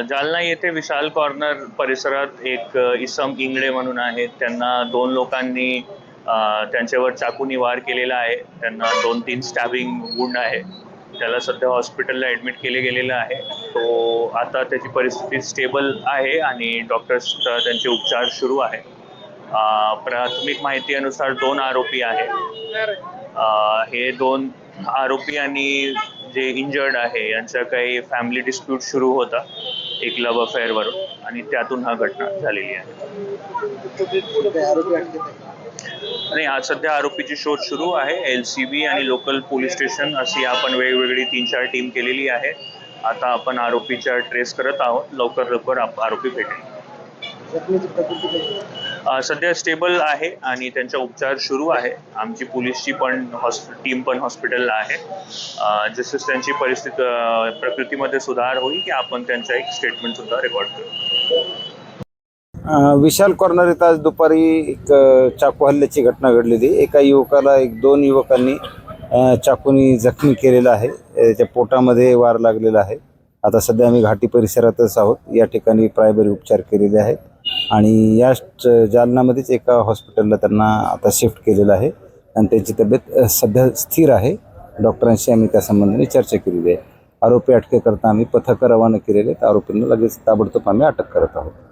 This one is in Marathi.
जालना येथे विशाल कॉर्नर परिसरात एक इसम इंगळे म्हणून आहेत. त्यांना दोन लोकांनी त्यांच्यावर चाकूनी वार केलेला आहे. त्यांना 2-3 स्टॅबिंग वुंड आहे. त्याला सध्या हॉस्पिटलला ॲडमिट केले गेलेलं आहे. तो आता त्याची परिस्थिती स्टेबल आहे आणि डॉक्टर्स त्यांचे उपचार सुरू आहे. प्राथमिक माहितीनुसार 2 आरोपी आहेत. हे 2 आरोपी आणि जे इंजर्ड आहे यांचा काही फॅमिली डिस्प्यूट सुरू होता एक लव्ह अफेअरवरून आणि त्यातून हा घटना झालेली आहे. आणि आज सध्या आरोपीची शोध सुरू आहे. LCB आणि लोकल पोलीस स्टेशन अशी आपण वेगवेगळी 3-4 टीम केलेली आहे. आता आपण आरोपीच्या ट्रेस करत आहोत. लवकर आरोपी भेटेल. सध्या स्टेबल आहे आणि त्यांचा उपचार सुरू आहे. आमची पोलीसची पण टीम पण हॉस्पिटलला आहे. जसं त्यांची प्रकृतीमध्ये सुधार होईल की आपण त्यांचा एक स्टेटमेंट सुद्धा रेकॉर्ड करू. विशाल कॉर्नर इथं आज दुपारी एक चाकू हल्ल्याची घटना घडलेली. एका युवकाला 2 युवकांनी चाकूनी जखमी केलेला आहे. त्याच्या पोटामध्ये वार लागलेला आहे. आता सध्या आम्ही घाटी परिसरातच आहोत. या ठिकाणी प्रायमरी उपचार केलेले आहेत आणि या जालनामध्येच एका हॉस्पिटलला त्यांना आता शिफ्ट केलेलं आहे आणि त्यांची तब्येत सध्या स्थिर आहे. डॉक्टरांशी आम्ही त्या संबंधाने चर्चा केलेली आहे. आरोपी अटकेकरता आम्ही पथकं रवाना केलेले आहेत. आरोपींना लगेच ताबडतोब आम्ही अटक करत आहोत.